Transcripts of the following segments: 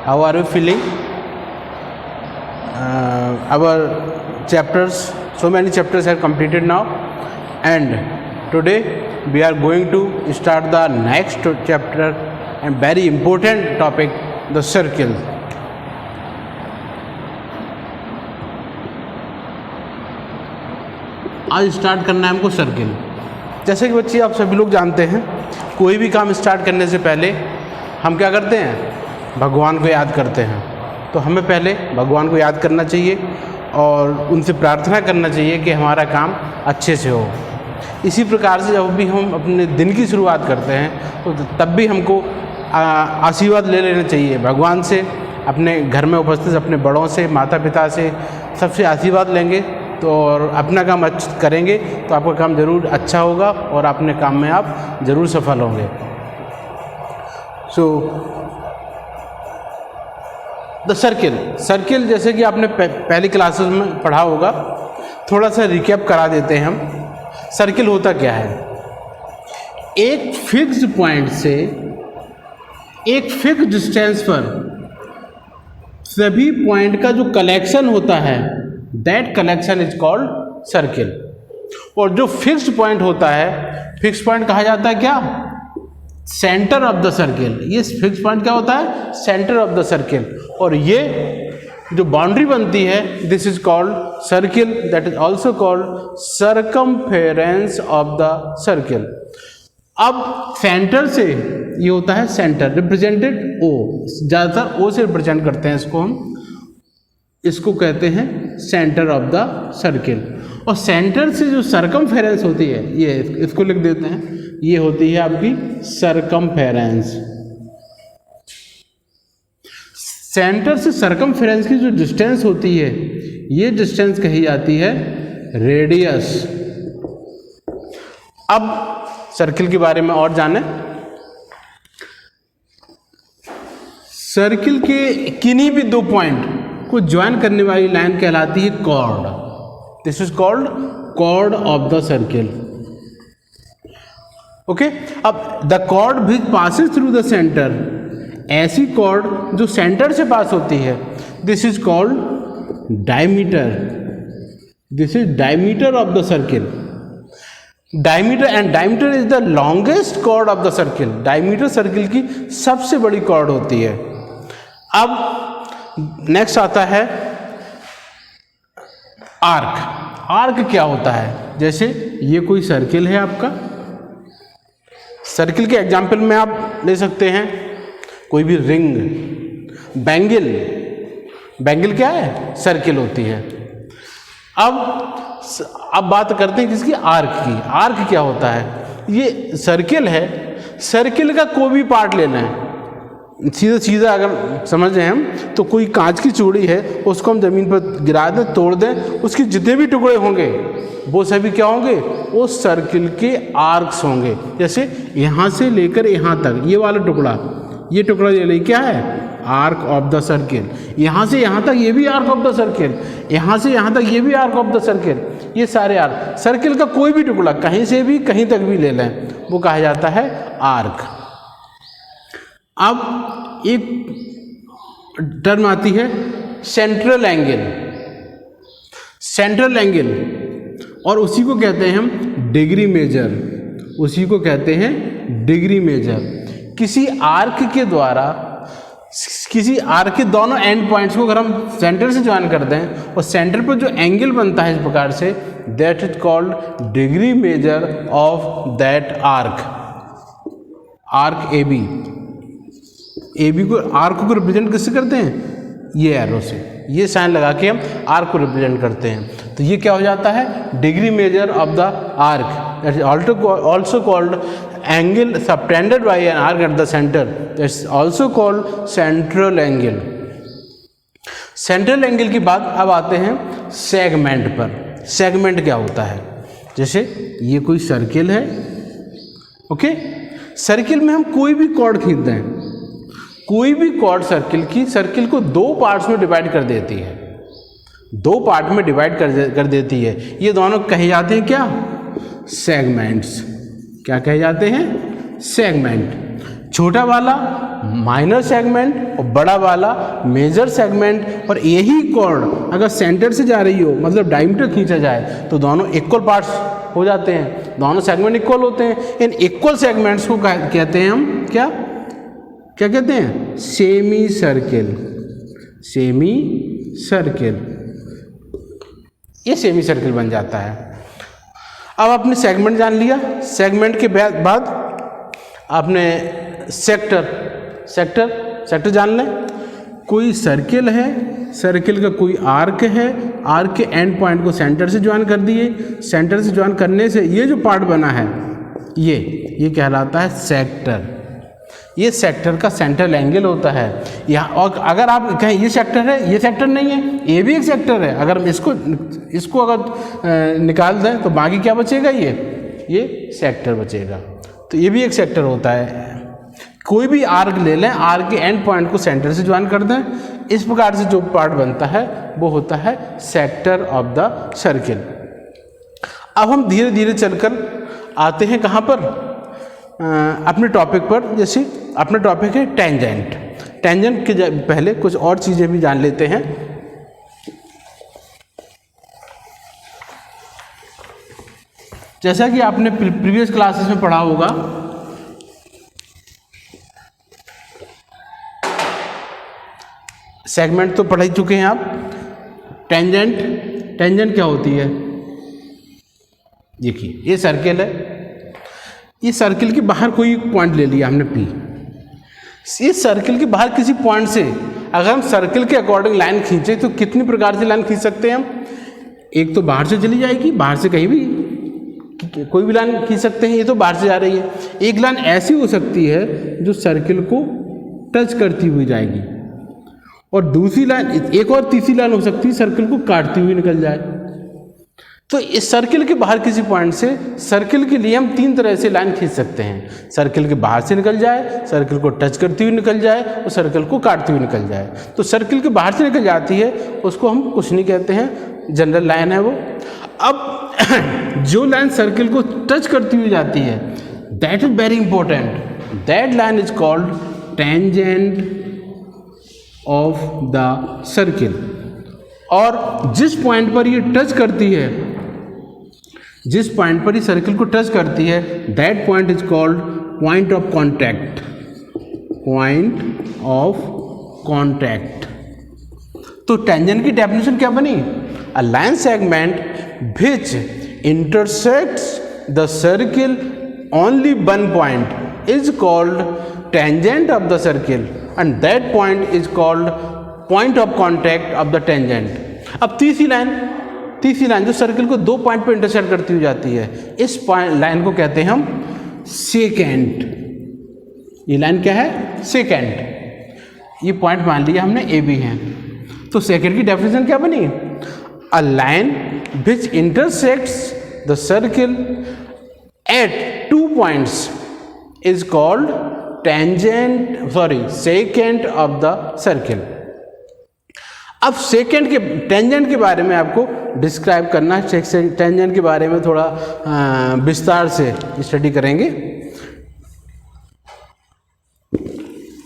how are you feeling? Our chapters, so many chapters are completed now, and today we are going to start the next chapter and very important topic, the circle. आज start करना है हमको circle. जैसे कि बच्चे आप सभी लोग जानते हैं, कोई भी काम स्टार्ट करने से पहले हम क्या करते हैं? भगवान को याद करते हैं। तो हमें पहले भगवान को याद करना चाहिए और उनसे प्रार्थना करना चाहिए कि हमारा काम अच्छे से हो। इसी प्रकार से जब भी हम अपने दिन की शुरुआत करते हैं तो तब भी हमको आशीर्वाद ले लेना चाहिए भगवान से, अपने घर में उपस्थित अपने बड़ों से, माता पिता से, सबसे आशीर्वाद लेंगे तो और अपना काम अच्छा करेंगे तो आपका काम ज़रूर अच्छा होगा और अपने काम में आप ज़रूर सफल होंगे। सो द सर्किल जैसे कि आपने पहली क्लासेस में पढ़ा होगा, थोड़ा सा रिकैप करा देते हैं हम। सर्किल होता क्या है? एक फिक्स्ड पॉइंट से एक फिक्स्ड डिस्टेंस पर सभी पॉइंट का जो कलेक्शन होता है, that collection is called circle. और जो फिक्स्ड पॉइंट होता है, फिक्स्ड पॉइंट कहा जाता है क्या? Centre of the circle. ये फिक्स्ड पॉइंट क्या होता है? Centre of the circle. और ये जो बाउंड्री बनती है, this is called circle, that is also called circumference of the circle. अब सेंटर से ये होता है सेंटर, रिप्रेजेंटेड ओ, ज़्यादातर ओ से रिप्रेजेंट करते हैं इसको हम, इसको कहते हैं सेंटर ऑफ द सर्किल। और सेंटर से जो सर्कमफेरेंस होती है, ये इसको लिख देते हैं, ये होती है आपकी सर्कमफेरेंस। सेंटर से सर्कमफेरेंस की जो डिस्टेंस होती है, ये डिस्टेंस कही जाती है रेडियस। अब सर्किल के बारे में और जाने। सर्किल के किन्हीं भी दो पॉइंट को ज्वाइन करने वाली लाइन कहलाती है chord. This is called chord of the circle. Okay, अब the chord which passes through the centre, ऐसी कॉर्ड जो सेंटर से पास होती है, this is called diameter. This is diameter of the circle. Diameter and diameter is the longest chord of the circle. Diameter circle की सबसे बड़ी cord होती है। अब नेक्स्ट आता है आर्क। आर्क क्या होता है? जैसे ये कोई सर्किल है आपका, सर्किल के एग्जाम्पल में आप ले सकते हैं कोई भी रिंग, बैंगल। बैंगल क्या है? सर्किल होती है। अब बात करते हैं किसकी? आर्क की। आर्क क्या होता है? ये सर्किल है, सर्किल का कोई भी पार्ट लेना है, सीधा सीधा अगर समझ रहे हैं हम, तो कोई कांच की चूड़ी है, उसको हम ज़मीन पर गिरा दें, तोड़ दें, उसके जितने भी टुकड़े होंगे वो सभी क्या होंगे? वो सर्किल के आर्क्स होंगे। जैसे यहाँ से लेकर यहाँ तक ये वाला टुकड़ा, ये टुकड़ा ये ले क्या है? Arc of the circle. यहाँ से यहाँ तक ये भी आर्क ऑफ द सर्किल, यहाँ से यहाँ तक ये भी आर्क ऑफ द सर्किल। ये सारे आर्क, सर्किल का कोई भी टुकड़ा कहीं से भी कहीं तक भी ले लें, वो कहा जाता है आर्क। अब एक टर्म आती है सेंट्रल एंगल। सेंट्रल एंगल, और उसी को कहते हैं हम डिग्री मेजर। उसी को कहते हैं डिग्री मेजर। किसी आर्क के द्वारा, किसी आर्क के दोनों एंड पॉइंट्स को अगर हम सेंटर से ज्वाइन कर दें और सेंटर पर जो एंगल बनता है इस प्रकार से, that is called degree measure of that arc. Arc A B. A B को, आर्क को रिप्रेजेंट किससे करते हैं? ये एरो से, ये साइन लगा के हम आर्क को रिप्रेजेंट करते हैं। तो ये क्या हो जाता है? Degree measure of the arc. That is also called angle subtended bye an arc at the centre, that's also called central angle. Central angle की बात अब आते हैं सेगमेंट पर। सेगमेंट क्या होता है? जैसे ये कोई सर्किल है, ओके, सर्किल में हम कोई भी कॉर्ड खींच दें, कोई भी कॉर्ड सर्किल को दो पार्ट्स में डिवाइड कर देती है, दो पार्ट में डिवाइड कर देती है। ये दोनों कहे जाते हैं क्या? सेगमेंट्स। क्या कहे जाते हैं? सेगमेंट। छोटा वाला माइनर सेगमेंट और बड़ा वाला मेजर सेगमेंट। और यही कॉर्ड अगर सेंटर से जा रही हो, मतलब डायमीटर खींचा जाए, तो दोनों इक्वल पार्ट्स हो जाते हैं, दोनों सेगमेंट इक्वल होते हैं। इन इक्वल सेगमेंट्स को कहते हैं हम क्या कहते हैं? Semi circle. सेमी सर्किल, ये सेमी सर्किल बन जाता है। अब आपने सेगमेंट जान लिया, सेगमेंट के बाद आपने सेक्टर जान लें। कोई सर्किल है, सर्किल का कोई आर्क है, आर्क के एंड पॉइंट को सेंटर से ज्वाइन कर दिए, सेंटर से ज्वाइन करने से ये जो पार्ट बना है ये कहलाता है सेक्टर। ये सेक्टर का सेंट्रल एंगल होता है यहाँ। और अगर आप कहें ये सेक्टर है, ये सेक्टर नहीं है, ये भी एक सेक्टर है, अगर हम इसको अगर निकाल दें तो बाकी क्या बचेगा? ये सेक्टर बचेगा। तो ये भी एक सेक्टर होता है। कोई भी आर्क ले लें, आर्क के एंड पॉइंट को सेंटर से ज्वाइन कर दें, इस प्रकार से जो पार्ट बनता है वो होता है सेक्टर ऑफ द सर्किल। अब हम धीरे धीरे चलकर आते हैं कहाँ पर? अपने टॉपिक पर। जैसे अपना टॉपिक है टेंजेंट। टेंजेंट के पहले कुछ और चीज़ें भी जान लेते हैं। जैसा कि आपने प्रीवियस क्लासेस में पढ़ा होगा, सेगमेंट तो पढ़ ही चुके हैं आप। टेंजेंट क्या होती है? देखिए, ये सर्किल है, ये सर्किल के बाहर कोई पॉइंट ले लिया हमने P। इस सर्किल के बाहर किसी पॉइंट से अगर हम सर्किल के अकॉर्डिंग लाइन खींचे तो कितनी प्रकार से लाइन खींच सकते हैं हम? एक तो बाहर से चली जाएगी, बाहर से कहीं भी कोई भी लाइन खींच सकते हैं, ये तो बाहर से जा रही है। एक लाइन ऐसी हो सकती है जो सर्किल को टच करती हुई जाएगी, और दूसरी लाइन, एक और तीसरी लाइन हो सकती है सर्किल को काटती हुई निकल जाए। तो इस सर्किल के बाहर किसी पॉइंट से सर्किल के लिए हम तीन तरह से लाइन खींच सकते हैं। सर्किल के बाहर से निकल जाए, सर्किल को टच करती हुई निकल जाए और सर्किल को काटती हुई निकल जाए। तो सर्किल के बाहर से निकल जाती है उसको हम कुछ नहीं कहते हैं, जनरल लाइन है वो। अब जो लाइन सर्किल को टच करती हुई जाती है, that is very important, that line is called tangent of the circle. और जिस पॉइंट पर ये टच करती है, जिस पॉइंट पर ये सर्किल को टच करती है, that point is called point of contact. Point of contact. तो टेंजेंट की डेफिनेशन क्या बनी? A line segment which intersects the circle only one point is called tangent of the circle and that point is called point of contact of the tangent। अब तीसरी line जो circle को दो point पे intersect करती हुई जाती है, इस लाइन को कहते हैं हम सेकेंट। ये लाइन क्या है? सेकेंट। ये पॉइंट मान लिया हमने ए बी है। तो सेकेंट की डेफिनेशन क्या बनी? A line which intersects the circle eight two points is called secant of the circle. अब टेंजेंट के बारे में आपको डिस्क्राइब करना है। टेंजेंट के बारे में थोड़ा विस्तार से स्टडी करेंगे।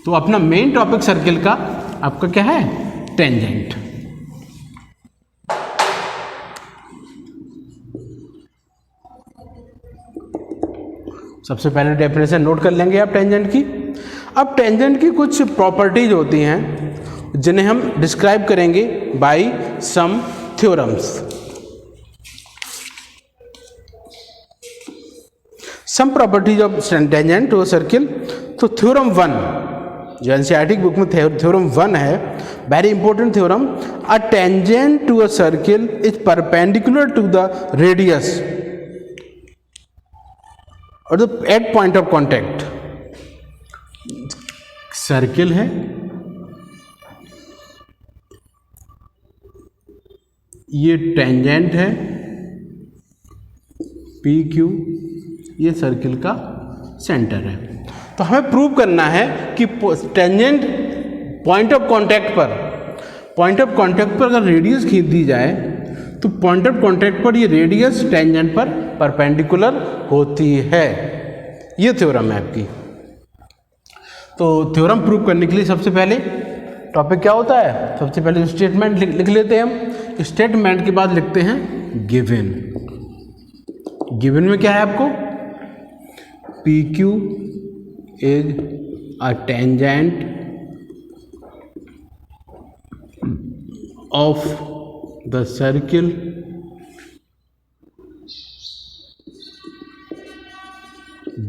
तो अपना मेन टॉपिक सर्किल का आपका क्या है? टेंजेंट। सबसे पहले डेफिनेशन नोट कर लेंगे आप टेंजेंट की। अब टेंजेंट की कुछ प्रॉपर्टीज होती हैं जिन्हें हम डिस्क्राइब करेंगे by some theorems. Some properties of tangent to a circle. तो थ्योरम 1 जो एनसीईआरटी बुक में थ्योरम 1 है, very important theorem. A tangent to a circle is perpendicular to the radius और the at point of contact. Circle है, ये tangent है P Q, ये circle का सेंटर है। तो हमें प्रूव करना है कि टेंजेंट पॉइंट ऑफ कॉन्टैक्ट पर अगर रेडियस खींच दी जाए तो पॉइंट ऑफ कॉन्टैक्ट पर ये रेडियस टेंजेंट पर परपेंडिकुलर होती है। ये थ्योरम है आपकी। तो थ्योरम प्रूव करने के लिए सबसे पहले टॉपिक क्या होता है, सबसे पहले स्टेटमेंट लिख लेते हैं हम। स्टेटमेंट के बाद लिखते हैं गिवन। गिवन में क्या है आपको, P Q is a tangent of the circle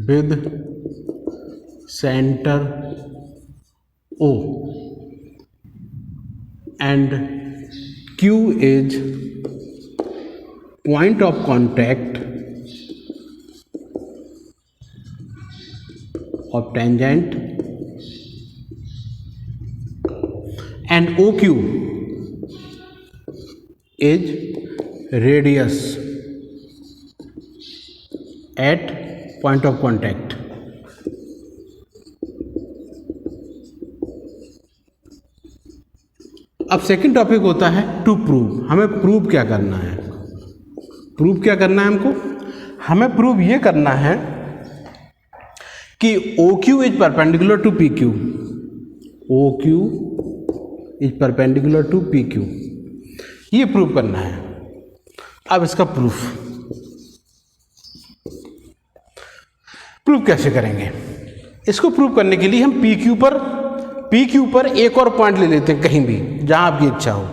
with center O and Q is point of contact of tangent and OQ is radius at point of contact. अब सेकंड टॉपिक होता है to prove. हमें prove क्या करना है, prove क्या करना है हमको, हमें प्रूव ये करना है कि OQ is perpendicular to PQ, OQ is perpendicular to PQ, ये प्रूव करना है। अब इसका प्रूफ कैसे करेंगे, इसको प्रूव करने के लिए हम PQ पर एक और पॉइंट ले लेते हैं, कहीं भी जहां आपकी इच्छा हो।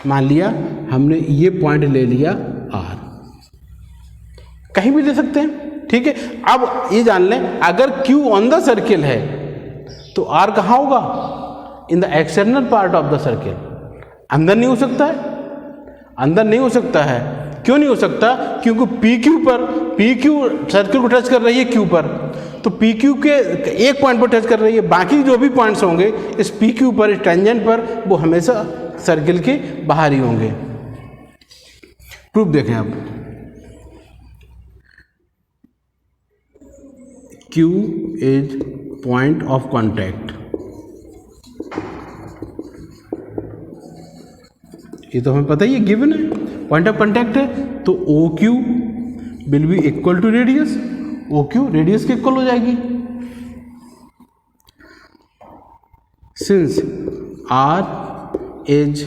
मान लिया हमने ये पॉइंट ले लिया R, कहीं भी ले सकते हैं, ठीक है। अब ये जान लें, अगर Q ऑन द सर्किल है तो R कहाँ होगा, in the external part of the circle. अंदर नहीं हो सकता है, अंदर नहीं हो सकता है। क्यों नहीं हो सकता, क्योंकि PQ सर्किल को टच कर रही है Q पर, तो PQ के एक पॉइंट पर टच कर रही है, बाकी जो भी पॉइंट्स होंगे इस PQ पर, इस टेंजेंट पर, वो हमेशा सर्किल के बाहर ही होंगे। प्रूफ देखें आप, Q is point of contact, ये तो हमें पता ही है, गिवन है, पॉइंट ऑफ कॉन्टैक्ट है, तो OQ will be equal to radius, OQ radius के इक्वल हो जाएगी। Since R is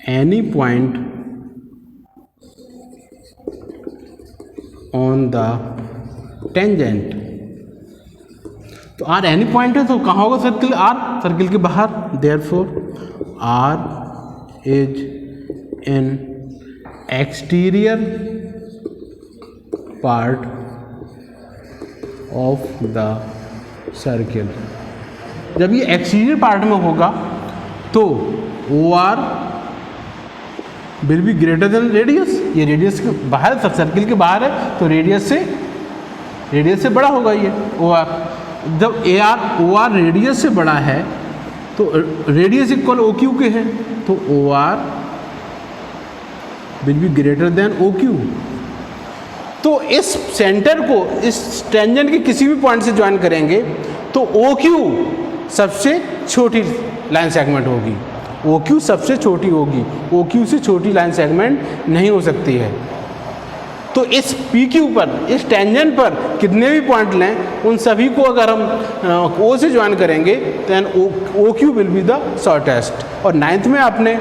any point on the tangent, तो R एनी पॉइंट है तो कहाँ होगा सर्किल, R सर्किल के बाहर, therefore R is in exterior part of the circle। जब ये एक्सटीरियर पार्ट में होगा तो OR will be greater than radius, ये रेडियस के बाहर, सब सर्किल के बाहर है तो रेडियस से बड़ा होगा ये OR। जब OR रेडियस से बड़ा है तो रेडियस इक्वल OQ के है, तो OR will be greater than OQ। तो इस सेंटर को इस टेंजेंट के किसी भी पॉइंट से ज्वाइन करेंगे तो OQ सबसे छोटी लाइन सेगमेंट होगी, OQ सबसे छोटी होगी, OQ से छोटी लाइन सेगमेंट नहीं हो सकती है। तो इस PQ पर, इस टेंजेंट पर कितने भी पॉइंट लें, उन सभी को अगर हम O से ज्वाइन करेंगे then OQ will be the shortest. और नाइन्थ में आपने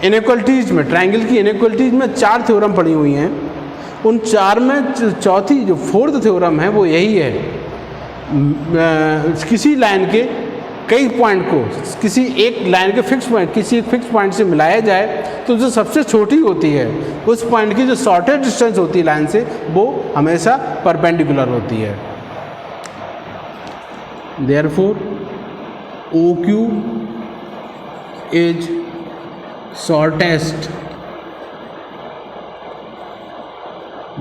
इनइक्वलिटीज में, ट्रायंगल की इनइक्वलिटीज में 4 थ्योरम पढ़ी हुई हैं, उन 4 में चौथी जो 4th थ्योरम है वो यही है, किसी लाइन के कई पॉइंट को किसी एक लाइन के फिक्स पॉइंट, किसी एक फिक्स पॉइंट से मिलाया जाए तो जो सबसे छोटी होती है उस पॉइंट की जो शॉर्टेस्ट डिस्टेंस होती है लाइन से, वो हमेशा परपेंडिकुलर होती है। Therefore OQ is shortest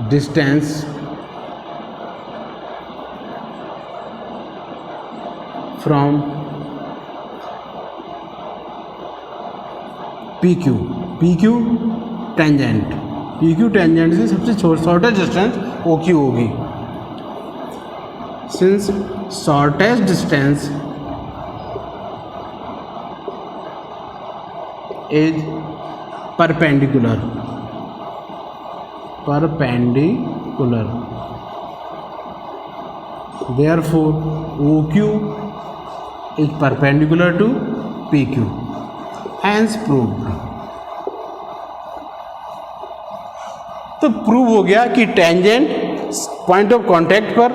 distance from PQ tangent से सबसे शॉर्टेस्ट डिस्टेंस OQ होगी। Since shortest distance is perpendicular therefore OQ is perpendicular to PQ, hence proved. तो प्रूव हो गया कि टेंजेंट पॉइंट ऑफ कांटेक्ट पर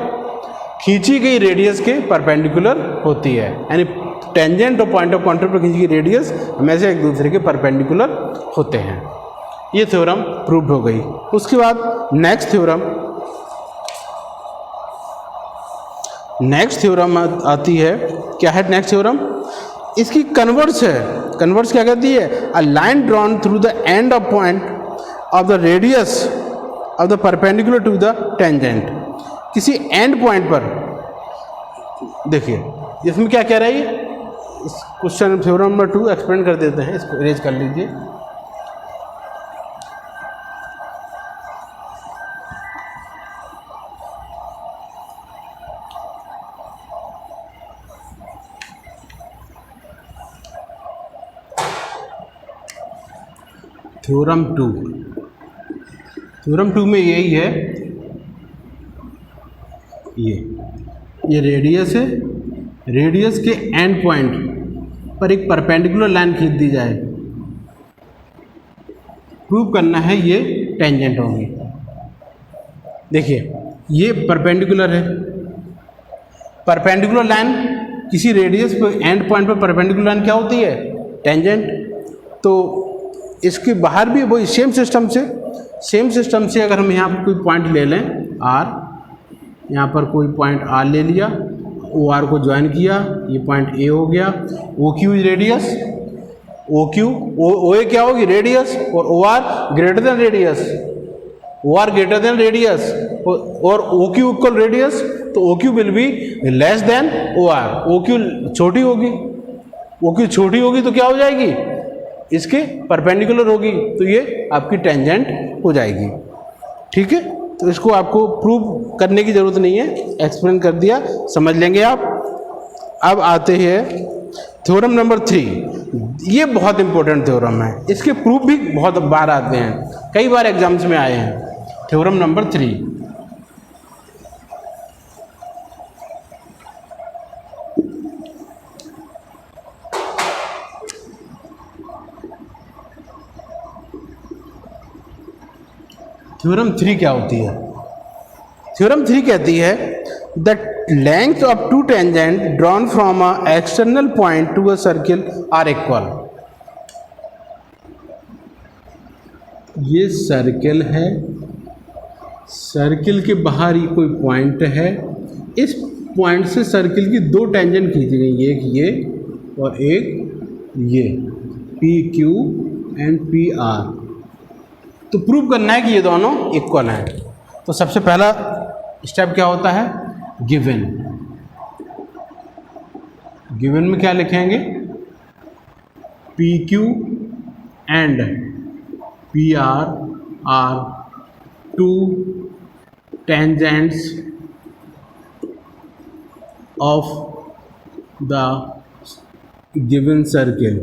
खींची गई रेडियस के परपेंडिकुलर होती है, यानी टेंजेंट और पॉइंट ऑफ कांटेक्ट पर खींची गई रेडियस हमेशा एक दूसरे के परपेंडिकुलर होते हैं। ये थ्योरम प्रूव्ड हो गई। उसके बाद नेक्स्ट थ्योरम आती है। क्या है नेक्स्ट थ्योरम? इसकी कन्वर्स है। कन्वर्स क्या कहती है? A line drawn through the end of point of the radius of the perpendicular to the tangent. किसी एंड पॉइंट पर, देखिए इसमें क्या कह रहा है ये, इस क्वेश्चन थ्योरम नंबर 2 एक्सप्लेन कर देते हैं, इसको इरेज कर लीजिए। थ्योरम 2 में यही है, ये रेडियस है, रेडियस के एंड पॉइंट पर एक परपेंडिकुलर लाइन खींच दी जाए, प्रूव करना है ये टेंजेंट होगी। देखिए ये परपेंडिकुलर है, परपेंडिकुलर लाइन किसी रेडियस पर एंड पॉइंट पर परपेंडिकुलर लाइन क्या होती है? टेंजेंट। तो इसके बाहर भी वही सेम सिस्टम से अगर हम यहाँ पर कोई पॉइंट ले लें R, यहाँ पर कोई पॉइंट R ले लिया, OR को ज्वाइन किया, ये पॉइंट A हो गया, OQ इज रेडियस, OA क्या होगी? रेडियस, और OR ग्रेटर देन रेडियस, और OQ इक्वल रेडियस, तो OQ will be less than OR। OQ छोटी होगी तो क्या हो जाएगी? इसके परपेंडिकुलर होगी, तो ये आपकी टेंजेंट हो जाएगी। ठीक है, तो इसको आपको प्रूव करने की ज़रूरत नहीं है, एक्सप्लेन कर दिया, समझ लेंगे आप। अब आते हैं थ्योरम नंबर 3। ये बहुत इंपॉर्टेंट थ्योरम है, इसके प्रूफ भी बहुत बार आते हैं, कई बार एग्जाम्स में आए हैं। थ्योरम नंबर 3, थ्योरम 3 क्या होती है? थ्योरम 3 कहती है the length of two tangent drawn from a external point to a circle are equal. ये सर्किल है, सर्किल के बाहर ही कोई पॉइंट है, इस पॉइंट से सर्किल की दो टेंजेंट खींची गई, एक ये और एक ये, P Q and P are. तो प्रूव करना है कि ये दोनों इक्वल हैं। तो सबसे पहला स्टेप क्या होता है? गिवन। गिवन में क्या लिखेंगे? P Q and P R are two tangents of the given circle.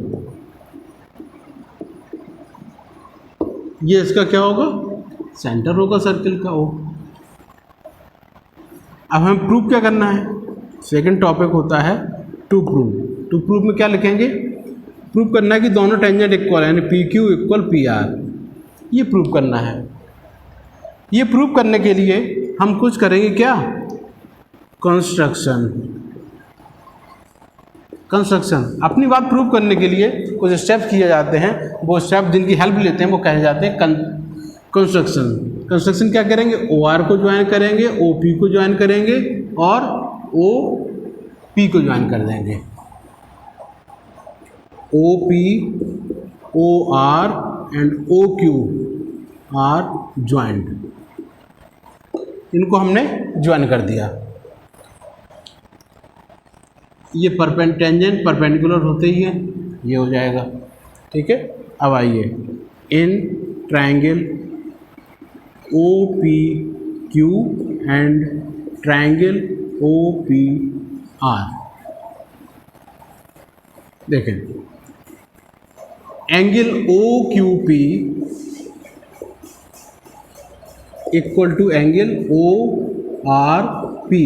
ये इसका क्या होगा? सेंटर होगा सर्किल का। अब हमें प्रूफ क्या करना है? सेकंड टॉपिक होता है टू प्रूव। टू प्रूव में क्या लिखेंगे? प्रूव करना है कि दोनों टेंजेंट इक्वल है, यानी P Q equal P R. ये प्रूव करना है। ये प्रूव करने के लिए हम कुछ करेंगे क्या? कंस्ट्रक्शन। अपनी बात प्रूव करने के लिए कुछ स्टेप्स किए जाते हैं, वो स्टेप जिनकी हेल्प लेते हैं वो कहे जाते हैं कंस्ट्रक्शन। कंस्ट्रक्शन क्या करेंगे? ओ आर को ज्वाइन करेंगे, ओ पी को ज्वाइन करेंगे और ओ पी को ज्वाइन कर देंगे। O P, O R and O Q are joined. इनको हमने ज्वाइन कर दिया। ये टेंजेंट परपेंडिकुलर होते ही है, ये हो जाएगा। ठीक है, अब आइए इन triangle O P Q and triangle O P R. देखें, angle O Q P equal to angle O R P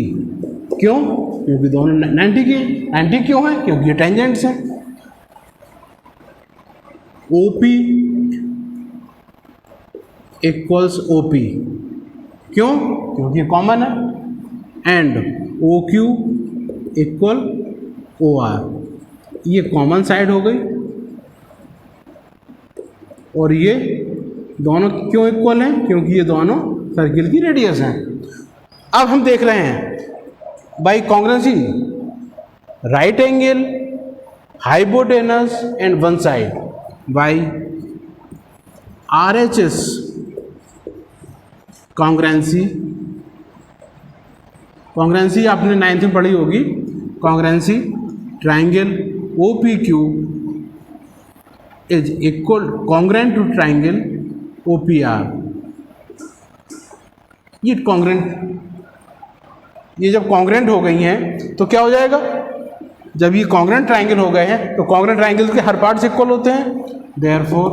क्यों? क्योंकि दोनों 90 के 90 क्यों है? क्योंकि ये टेंजेंट्स हैं। OP इक्वल्स OP, क्यों? क्योंकि ये कॉमन है। एंड OQ इक्वल OR, ये कॉमन साइड हो गई। और ये दोनों क्यों इक्वल हैं? क्योंकि ये दोनों सर्किल की रेडियस हैं। अब हम देख रहे हैं by congruency, right angle, hypotenuse and one side by RHS congruency. Congruency आपने 9th में पढ़ी होगी। Congruency triangle OPQ is equal congruent to triangle OPR। ये कॉन्ग्रुएंट, ये जब कॉन्ग्रुएंट हो गई हैं तो क्या हो जाएगा? जब ये कॉन्ग्रुएंट ट्राइंगल हो गए हैं तो कॉन्ग्रुएंट ट्राइंगल के हर पार्ट्स इक्वल होते हैं। Therefore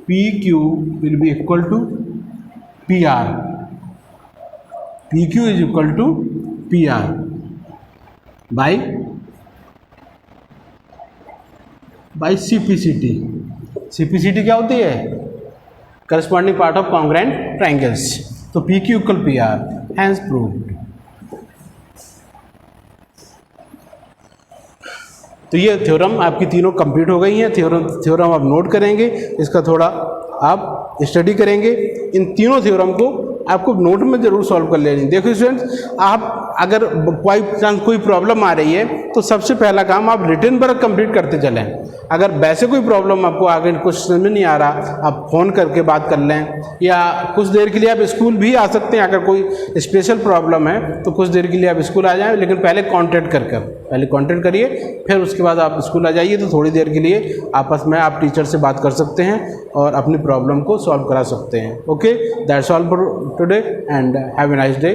PQ will be equal to PR। PQ is equal to PR by CPCT। CPCT क्या होती है? Corresponding part of congruent triangles. तो PQ equal PR, hence proved. तो ये थ्योरम आपकी तीनों कंप्लीट हो गई हैं। थ्योरम आप नोट करेंगे, इसका थोड़ा आप स्टडी करेंगे। इन तीनों थ्योरम को आपको नोट में जरूर सॉल्व कर लेनी। देखो स्टूडेंट्स, आप अगर कोई प्रॉब्लम आ रही है तो सबसे पहला काम आप रिटन वर्क कंप्लीट करते चलें। अगर वैसे कोई प्रॉब्लम आपको आगे कुछ समझ में नहीं आ रहा, आप फ़ोन करके बात कर लें, या कुछ देर के लिए आप स्कूल भी आ सकते हैं। अगर कोई स्पेशल प्रॉब्लम है तो कुछ देर के लिए आप स्कूल आ जाएं, लेकिन पहले कांटेक्ट करिए, फिर उसके बाद आप स्कूल आ जाइए। तो थोड़ी देर के लिए आपस में आप टीचर से बात कर सकते हैं और अपनी प्रॉब्लम को सॉल्व करा सकते हैं। Okay, that's all for today and have a nice day.